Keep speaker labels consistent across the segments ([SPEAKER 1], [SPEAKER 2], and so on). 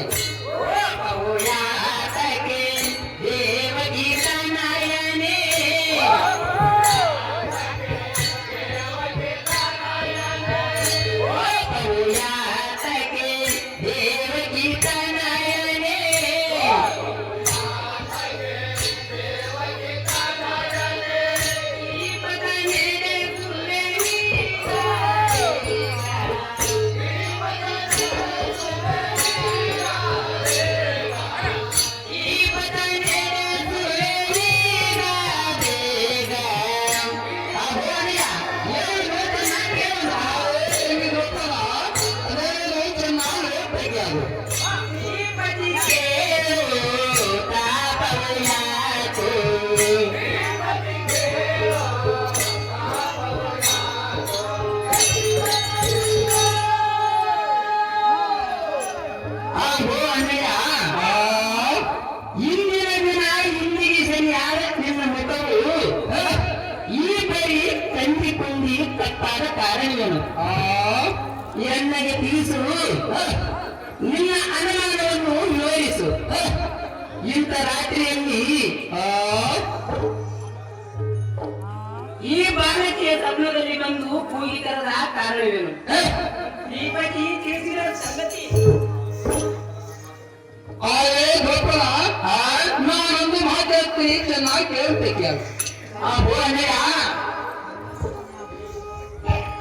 [SPEAKER 1] ಆಗು ಎಣ್ಣೆಗೆ ತಿಳಿಸು ನಿನ್ನ ಅನುಮಾನವನ್ನು ವಿವರಿಸು ಇಂಥ ರಾತ್ರಿಯಲ್ಲಿ ಈ ಬಾಲಕಿಯ ಸಮಯದಲ್ಲಿ ಬಂದು ಕೂಗಿ ತರದ ಕಾರಣವೇನು ಶ್ರೀಪತಿ ತಿಳಿಸಿದ ಸಂಗತಿ ಗೋಪಾಲ ನಾನೊಂದು ಮಾತಾಡ್ತೀನಿ ಚೆನ್ನಾಗಿ ಕೇಳ್ತೇನೆ ಆ ಬೋಣೆಯ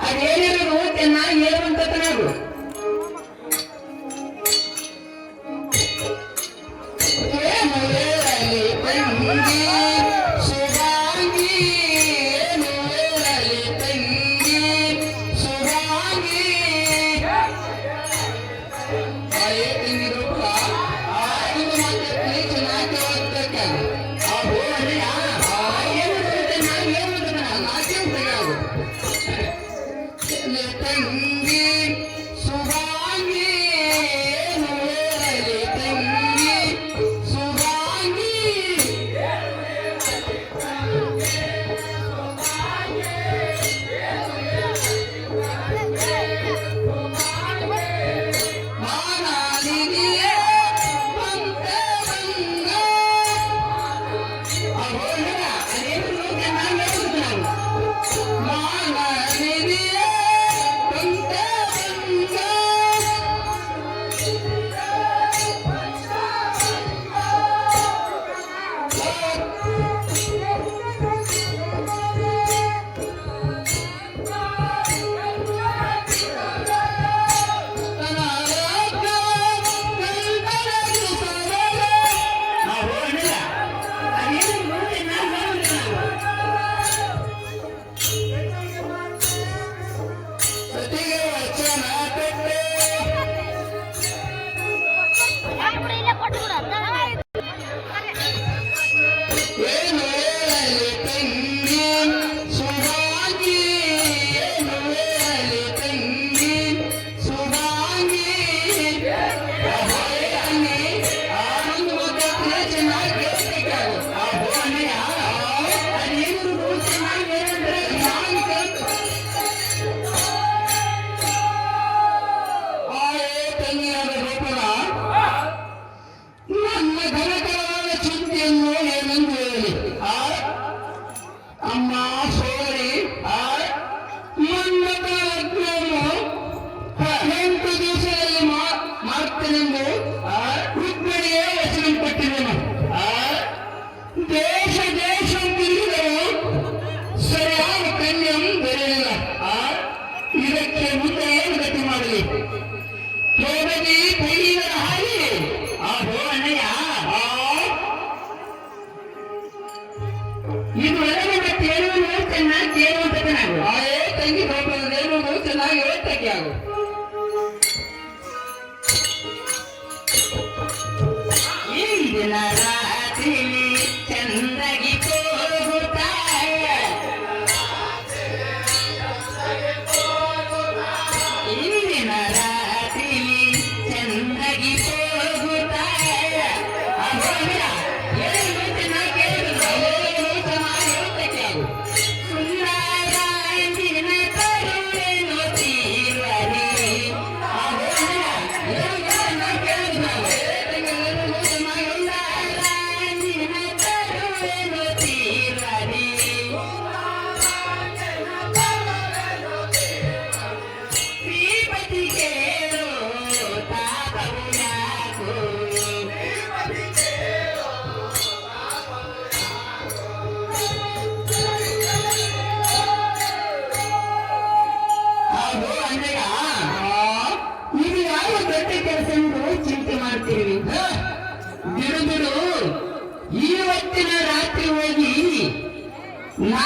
[SPEAKER 1] ಅದೇನಿರೋದು ಚೆನ್ನಾಗಿ ಹೇಳುವಂತ ತನಗೂ
[SPEAKER 2] ಸುಂದರ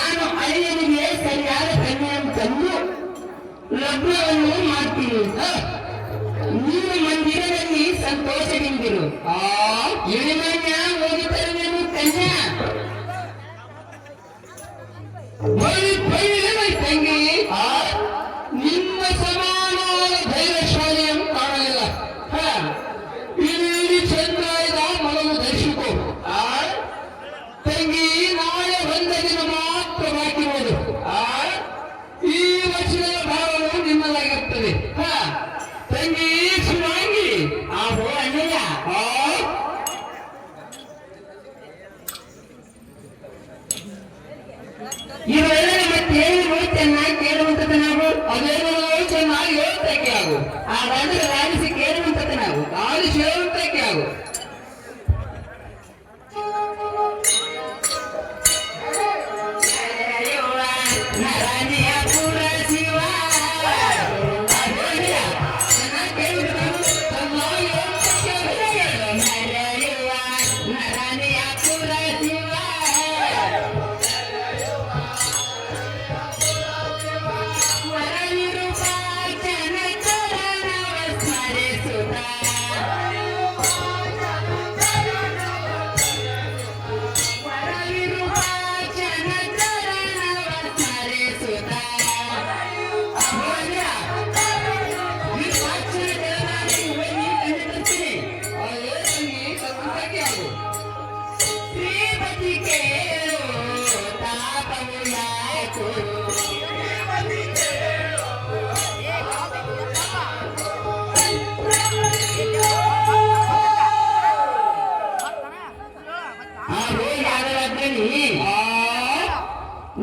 [SPEAKER 1] ನಾನು ಅಳಿಯನಿಗೆ ಸರಿಯಾದ ಕನ್ಯೆಯನ್ನು ತಂದು ಲಗ್ನವನ್ನು ಮಾಡ್ತೀನಿ. ನೀನು ಮಂದಿರದಲ್ಲಿ ಸಂತೋಷದಿಂದಿರು. ಇಳಿಮನ್ಯ ಹೋಗಿದ್ದರೆ ನೀನು ಕನ್ಯಾ ತಂಗಿ ನಿಮ್ಮ ಸಮಾನವಾದ ಧೈರ್ಯಶಾಲಿಯನ್ನು ಕಾಣಲಿಲ್ಲ. ಇಲ್ಲಿ ಚಂದ್ರಾಯದ ಮಲವು ಧರಿಸಿಕೋ ತಂಗಿ. ನಾಳೆ ಒಂದು ದಿನ ಮಾತ್ರ ಬಾಕಿ ಇರುವುದು. ಈ ವರ್ಷದ ಭಾವವು ನಿಮ್ಮದಾಗಿರುತ್ತದೆ ತಂಗಿ. ಶಿವಾಂಗಿ ಅಣ್ಣಯ್ಯ ಇವೆಲ್ಲ ಮತ್ತೇನು ಚೆನ್ನಾಗಿ ಕೇಳುವಂಥದ್ದು ನಾವು. ಅದೇನು ಚೆನ್ನಾಗಿ ಹೇಳುತ್ತಕ್ಕೆ ಆಗು. ಆ ರಾಜರ ರಾಜಿಸಿ ಕೇಳುವಂಥದ್ದು ನಾವು ಆಲಿಸಿ ಹೇಳುತ್ತಕ್ಕೆ ಆಗು.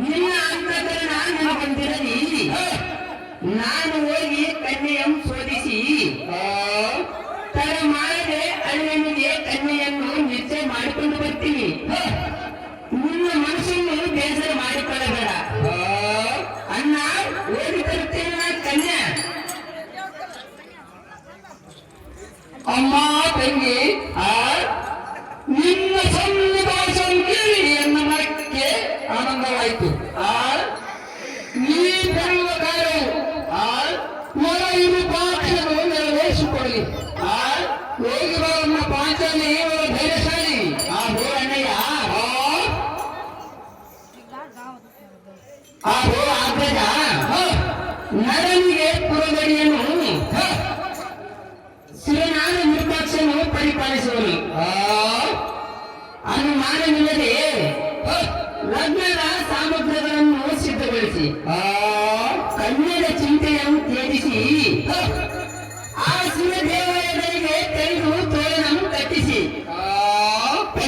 [SPEAKER 1] ನಿನ್ನ ಅಂತಕರಣ ನನಗೆ ಬಂದಿರಲಿ. ನಾನು ಹೋಗಿ ಕನ್ಯೆಯನ್ನು ಶೋಧಿಸಿ ತಡ ಮಾಡದೆ ಅಳಿಯನಿಗೆ ಕನ್ಯೆಯನ್ನು ನಿಶ್ಚಯ ಮಾಡಿಕೊಂಡು ಬರ್ತೀನಿ. ನಿನ್ನ ಮನಸ್ಸನ್ನು ಬೇಸರ ಮಾಡಿಕೊಳ್ಳಬೇಡ ಅಣ್ಣ. ಹೋಗಿ ತರುತ್ತೇನೆ ನಾ ಕನ್ಯೆ. ಅಮ್ಮ ತಂಗಿ ನಿನ್ನ ಸಣ್ಣ ಭಾಷೆಯನ್ನು ಕೇಳಿ ನನ್ನ ಮನಕ್ಕೆ ಆನಂದವಾಯಿತು. ನೀ ಬರುವ ಕಾರ್ಯವು ಹೊರ ಇರು ಪಾಠನು ನೆರವೇರಿಸಿಕೊಳ್ಳಿ. ಹೋಗಿ ಬರನ್ನ ಪಾಂಚಾಲಿ ಅವರ ಧೈರ್ಯಶಾಲಿ ಅಣ್ಣಯ್ಯ. ಆಗ್ರಜ ನರನಿಗೆ ಪುರಗಡಿಯನ್ನು ಶಿವನಾದ ವಿರೂಪಾಕ್ಷನು ಪರಿಪಾಲಿಸುವನು. ಅನುಮಾನವಿಲ್ಲದೆ ಲಗ್ನದ ಸಾಮಗ್ರಿಗಳನ್ನು ಸಿದ್ಧಗೊಳಿಸಿ ಕನ್ಯದ ಚಿಂತೆಯನ್ನು ತ್ಯಜಿಸಿ ಆ ಶಿವ ದೇವಾಲಯಗಳಿಗೆ ತೆರೆದು ತೋರಣವನ್ನು ಕಟ್ಟಿಸಿ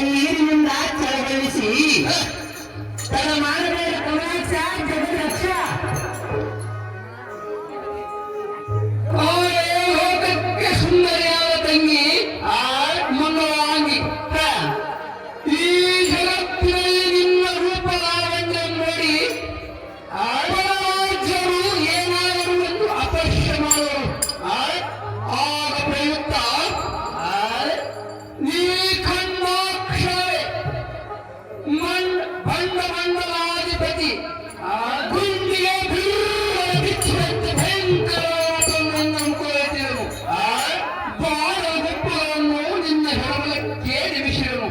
[SPEAKER 1] ನೀರಿನಿಂದ ಚಳಗೊಳಿಸಿ ತನ್ನ ಮಾಡಬೇಡ ಕಮಲಾಕ್ಷ ಜಗದಕ್ಷ ಲೋಕಕ್ಕೆ ಸುಂದರಿಯಾದ ತಂಗಿ ಮಂಗಳವಾಗಿ ಈ ಜಗತ್ತಿನಲ್ಲಿ ನಿನ್ನ ರೂಪಲಾವಣ್ಯ ನೋಡಿ ರಾಜ್ಯರು ಏನಾದರೂ ಒಂದು ಅಪಶ್ಯ ಮಾಡುವರು. ಆಗ ಪ್ರಯುಕ್ತ ನೀ ಖಂಡಾಕ್ಷರೇ ಬಂಡ ಮಂಡಲಾಧಿಪತಿ ಗುಂಡಿಗೆ ಬಿಚ್ಚಿದಂತೆ ಭಯಂಕರವಾದನ್ನು ಕೋರಿದೆನು. ಬಾಳ ಗುಪ್ಪಗಳನ್ನು ನಿನ್ನ ಹೆರವಲಕ್ಕೆ ನಿಮಿಷನು.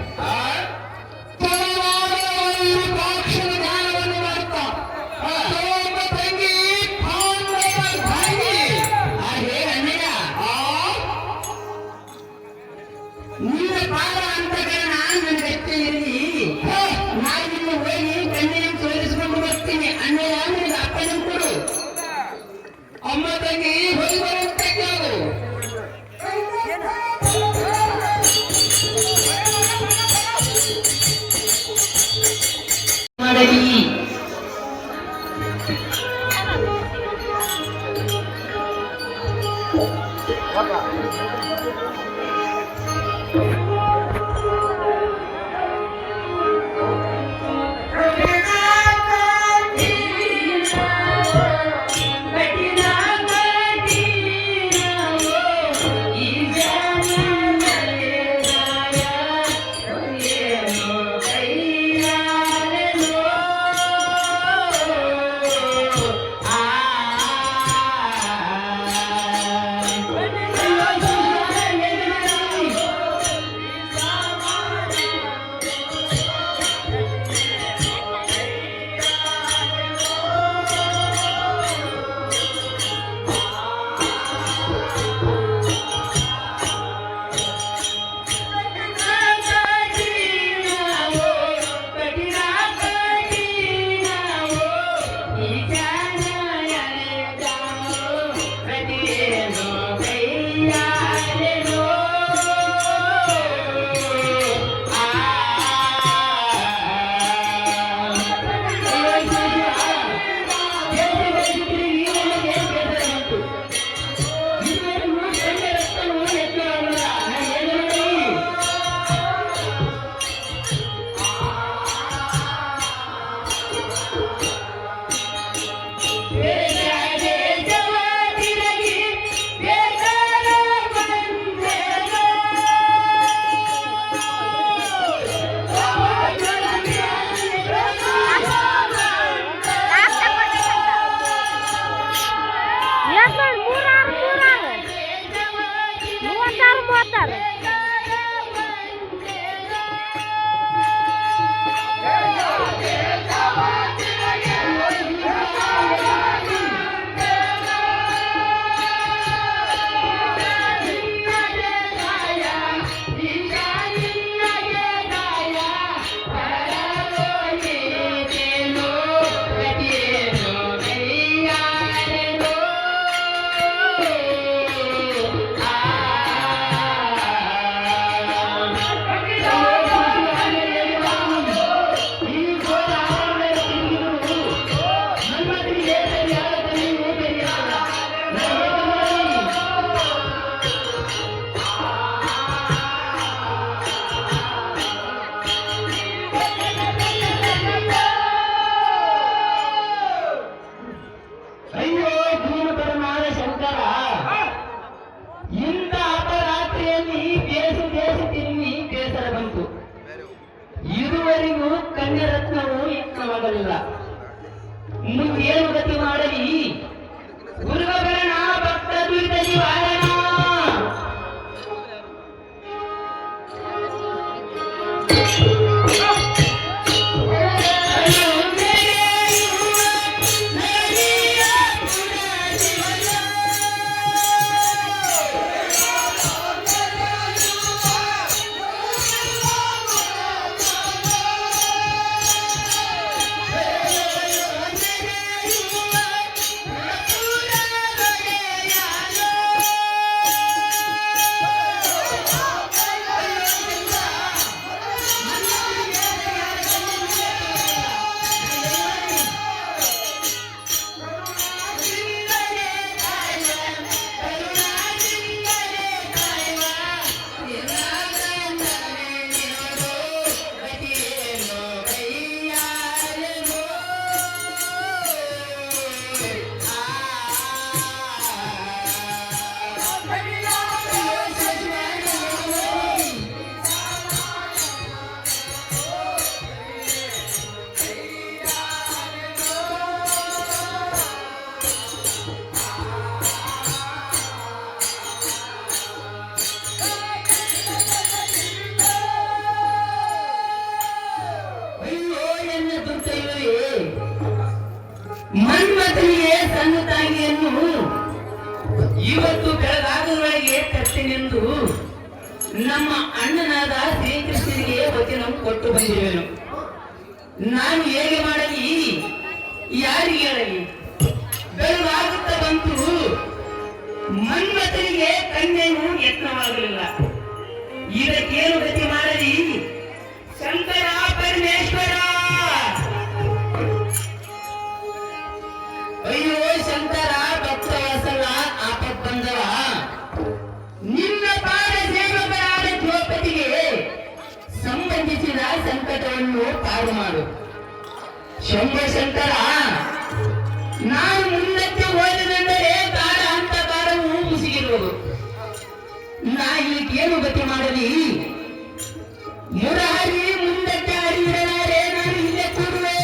[SPEAKER 1] ಪಾಕ್ಷನ ಧ್ಯಾನವನ್ನು ಮಾಡ್ತಾ ತಂಗಿ ಹಾಗೆ ಅಣ್ಣಯ್ಯ ನಿನ್ನ ಪಾದ ಅಂತಕರಣ ನನಗಷ್ಟೇ ಇರಲಿ. ನಾನು ನಿನ್ನ ಹೋಗಿ ಕನ್ಯೆಯನ್ನು ತೋರಿಸಿಕೊಂಡು ಬರ್ತೀನಿ. ಅಣ್ಣಯ್ಯ ನಿನಗೆ ಅಪ್ಪನನ್ನು ಕೊಡು. ಅಮ್ಮ ತಂಗಿ ಹೋಗಿ ಬರುವಂತಕ್ಕೆ ಅವರು ಮಾಡಲಿ.
[SPEAKER 2] ಕಠಿಣ
[SPEAKER 1] ಮುಂದೇನು ಗತಿ ಮಾಡಲಿ ಗುರುಗಳನ ಭಕ್ತ ದುರಿತ ನಿವಾರಣ. ಮನ್ಮಥನಿಗೆ ಸಣ್ಣ ತಾಯಿಯನ್ನು ಇವತ್ತು ಬೆಳಗಾಗುವವರೆಗೆ ಕರ್ತೀನೆಂದು ನಮ್ಮ ಅಣ್ಣನಾದ ಶ್ರೀಕೃಷ್ಣನಿಗೆ ವಚನ ಕೊಟ್ಟು ಬಂದಿರುವೆನು. ನಾನು ಹೇಗೆ ಮಾಡಲಿ, ಯಾರಿಗೆ ಹೇಳಲಿ? ಬೆಳಗಾಗುತ್ತಾ ಬಂತು, ಮನ್ಮಥನಿಗೆ ಕನ್ಯೆಯೂ ಯತ್ನವಾಗಲಿಲ್ಲ. ಇದಕ್ಕೇನು ಗತಿ ಮಾಡಲಿ? ಶಂಕರ ಪರಮೇಶ್ವರ, ಅಯ್ಯೋ ಶಂಕರ ಭಕ್ತವತ್ಸಲ ಆಪತ್ ಬಂದವ, ನಿನ್ನ ಪಾದ ಸೇವಕರಾದ ದ್ರೌಪದಿಗೆ ಸಂಬಂಧಿಸಿದ ಸಂಕಟವನ್ನು ಪಾರು ಮಾಡು. ಶಂಭೋ ಶಂಕರ, ನಾನು ಮುಂದಕ್ಕೆ ಹೋದನೆಂದರೆ ಕಾಲ ಅಂತ ಕಾಲವು ಮುಸುಗಿರುವುದು. ನಾ ಇದಕ್ಕೇನು ಗತಿ ಮಾಡಲಿ? ಮುರಾರಿ ಮುಂದಕ್ಕೆ ಹರಿಯಿರಲಾರೆ, ನಾನು ಇಲ್ಲೇ ಕೂಡುವೆ.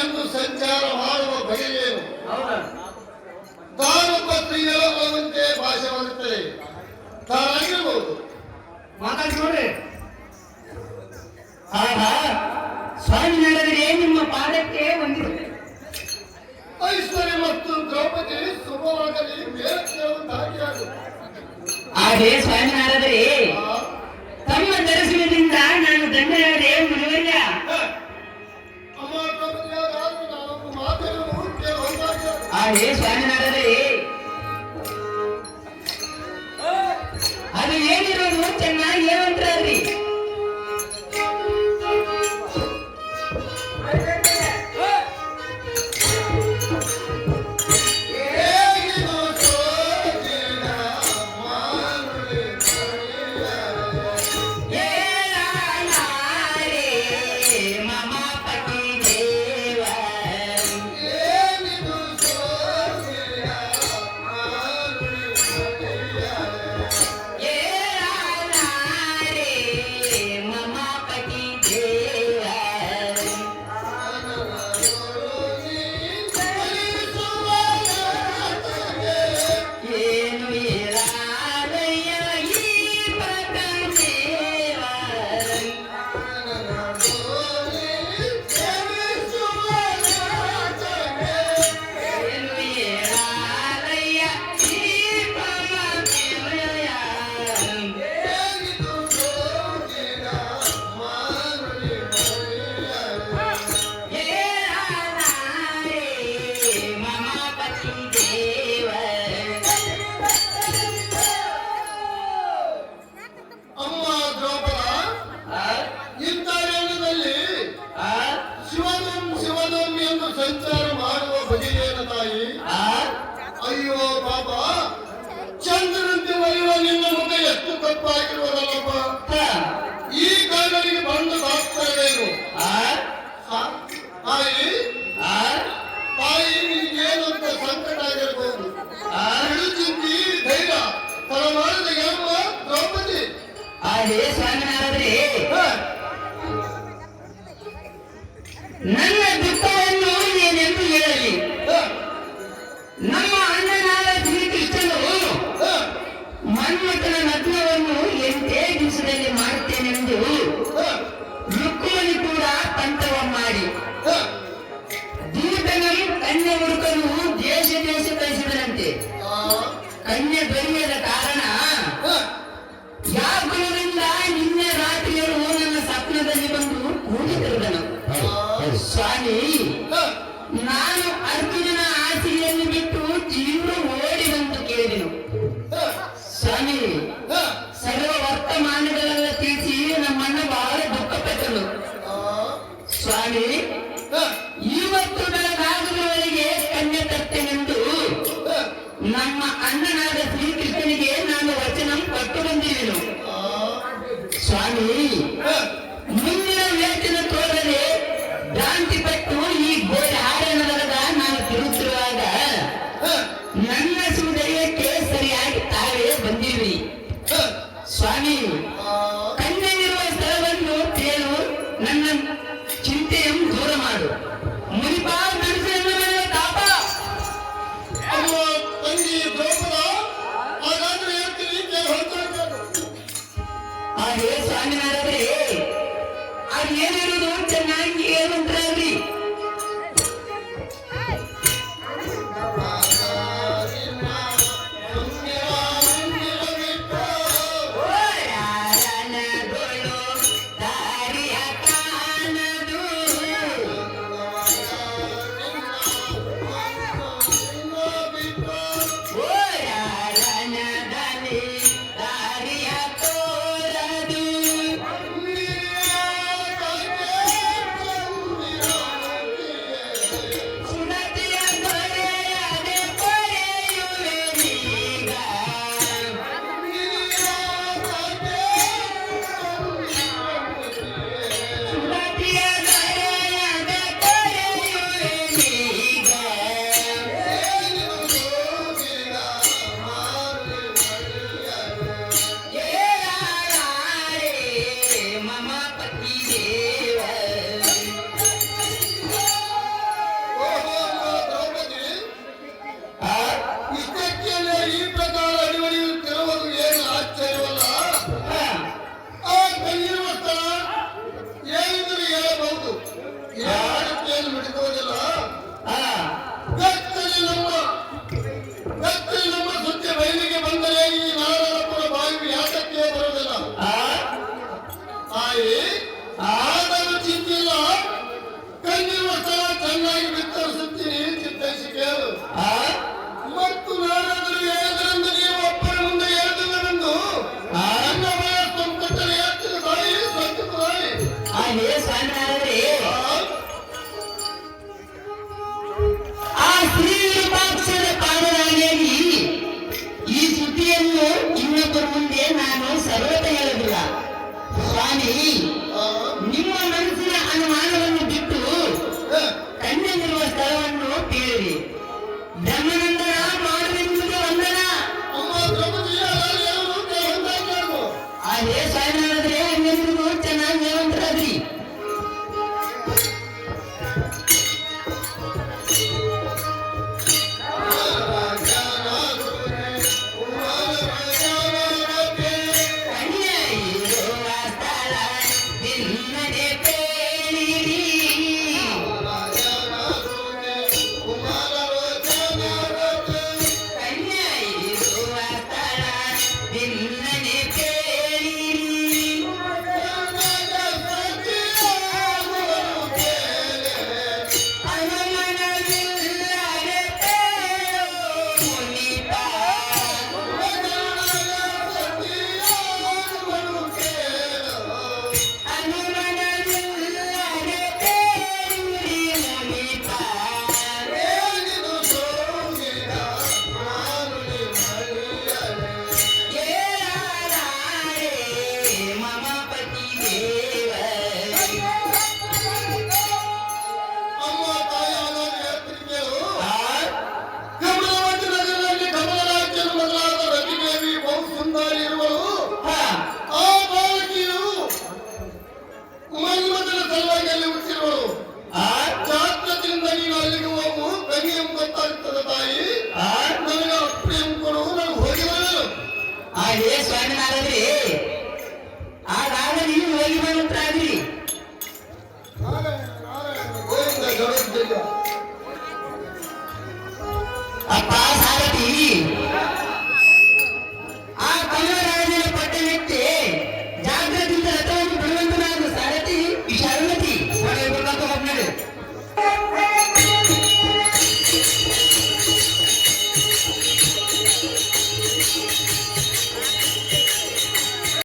[SPEAKER 2] ಎಂದು ಸಂಚಾರ ಮಾಡುವ ಬಗೆಯೇನು? ತಾನು ಪತ್ನಿಗಳ ಬರುವಂತೆ ಭಾಷೆ ಬರುತ್ತದೆ. ತಾನಾಗಿರ್ಬೋದು.
[SPEAKER 1] ಮಾತಾಡಿ ನೋಡ್ರಿ. ಆಹಾ, ಸ್ವಾಮಿ ನಡೆದರೆ ನಿಮ್ಮ ಪಾದಕ್ಕೆ ಬಂದಿದೆ.
[SPEAKER 2] ಐಶ್ವರ್ಯ ಮತ್ತು ದ್ರೌಪದಿ ಶುಭವಾಗಲಿ ಬೇರೆ
[SPEAKER 1] ಹಾಗೆ ಸ್ವಾಮಿನಾರಾದರೆ ತಮ್ಮ ದರ್ಶನದಿಂದ ನಾನು ಧನ್ಯರಾದೆ ಮುನಿವರ್ಯ. ಹಾಗೆ ಸ್ವಾಮಿನಾರಾದರೆ ಅದು ಏನಿದೆ ಚೆನ್ನಾಗಿ ಏನಂತಾರ್ರಿ
[SPEAKER 2] ಹೇಗಿದು ಸೋಜಿನ ಮಾನುಲಿ
[SPEAKER 1] ಏನಾರೆ ಮಮಾಪತಿ ದೇವ
[SPEAKER 2] ಏನಿದು ಸೋಜಿನ ಮಾನುಲಿ
[SPEAKER 1] ಏನಾರೆ ಮಮಾಪತಿ ದೇವ ಏನು ಇರಾದಯ್ಯ ಈ ಪರದೇವ ಏನು ಇರಾದಯ್ಯ ಈ ಪರದೇವ ಏನಾರೆ ಮಮಾಪತಿ ದೇವ
[SPEAKER 2] ಅಮ್ಮ ದ್ರೌಪದ ಇಂಥ ವೇಳೆಯಲ್ಲಿ ಶಿವನಂ ಎಂದು ಸಂಚಾರ ಮಾಡುವ ಬಗೆಯೇನ ತಾಯಿ ಅಯ್ಯೋ ಪಾಪ ಚಂದ್ರನಂತೆ ಒಯ್ಯುವ ನಿನ್ನ ಮುಖ ಎಷ್ಟು ತಪ್ಪಾಗಿರುವುದಲ್ಲಪ್ಪ ಈ ಕಾರಣಕ್ಕೆ ಬಂದು ಬಾಕ್ತಾರೇನು ತಾಯಿ ತಾಯಿ ನಿನಗೇನಂತ ಸಂಕಟ ಆಗಿರಬಹುದು ಚಿಂತಿ ಧೈರ್ಯ ತಲಮಾರದ ಎಂಬ ದ್ರೌಪದಿ
[SPEAKER 1] ಅದೇ ಸ್ವಾಮಿನಾರದ್ರೆ ನನ್ನ ದುಃಖವನ್ನು ಏನೆಂದು ಹೇಳಲಿ ನಮ್ಮ ಅಣ್ಣನಾದ ಶ್ರೀಕೃಷ್ಣನು ಮನ್ಮಥನ ನಗ್ನವನ್ನು ಎಂಟೇ ದಿವಸದಲ್ಲಿ ಮಾಡುತ್ತೇನೆಂದು ರುಕ್ಮಿಣಿ ಕೂಡ ಪಂಥವ ಮಾಡಿ ದೂತನನ್ನು ಕನ್ಯೆ ಹುಡುಕಲು ದೇಶ ದೇಶ ಕಳಿಸಿದನಂತೆ ಕನ್ಯೆ ದೊರೆಯದ ಕಾರಣ ಯಾವ ಗುಣದಿಂದ ನಿನ್ನೆ ರಾತ್ರಿಯರು ನನ್ನ ಸ್ವಪ್ನದಲ್ಲಿ ಬಂದು ಕೂಡಿತಿರುದನು ಸ್ವಾಮಿ ನಾನು ಅರ್ಜುನನ ಆಸೆಯನ್ನು ಬಿಟ್ಟು ತೀವ್ರ ಓಡಿ ಬಂದು ಕೇಳಿದೆನು ಸ್ವಾಮಿ ಸರ್ವ ವರ್ತಮಾನಗಳೆಲ್ಲ ತಿಳಿಸಿ ನಮ್ಮಣ್ಣ ಬಹಳ ದುಃಖಪಟ್ಟನು ಸ್ವಾಮಿ ಇವತ್ತು ಬೆಳಗಾಗುವವರೆಗೆ ಕನ್ಯೆ ತರ್ತೇನೆಂದು ನಮ್ಮ ಅಣ್ಣನಾದ ಶ್ರೀಕೃಷ್ಣನಿಗೆ ನಾನು ವಚನ ಕೊಟ್ಟು ಬಂದಿರುವೆನು ಸ್ವಾಮಿ ಮುಂದಿನ ವೇತನ ತೋರದೆ ಭ್ರಾಂತಿ ಪಟ್ಟು ಈ ಗೋಡೆ ಹಾರಣದೊಳಗ ನಾನು ತಿರುಗುತ್ತಿರುವಾಗ ನನ್ನ ಸುದೈವಕ್ಕೆ ಸರಿಯಾಗಿ ತಾವೇ ಬಂದಿರುವಿ ಸ್ವಾಮಿ ಕಣ್ಣಲ್ಲಿರುವ ಸ್ಥಳವನ್ನು ತೇರು ನನ್ನ ಚಿಂತೆಯನ್ನು ದೂರ ಮಾಡು ಮುನಿಪಾ ಮನಸ್ಸನ್ನು ನನ್ನ ತಾಪ
[SPEAKER 2] ಅಮ್ಮ ತಂಗಿ ದ್ರೌಪದ ಹಾಗಾದ್ರೆ ಹೇಳ್ತೀನಿ ಕೇಳಿ ಹೊರತಾಗಬೇಕು
[SPEAKER 1] ಅದೇ ಸ್ವಾಮಿನಾರೇ ಅದೇನಿರುವುದು ಚೆನ್ನಾಗಿ ಏನಂತಾರ್ರಿ ದಾರಿಯ ಕಾಣದು ಓಡಾಡನದಲ್ಲಿ ದಾರಿಯ ತೋರದು ಮಾಡಿ
[SPEAKER 2] ಆ,
[SPEAKER 1] ನಿಮ್ಮ ಮನಸ್ಸಿನ ಅನುಮಾನವನ್ನು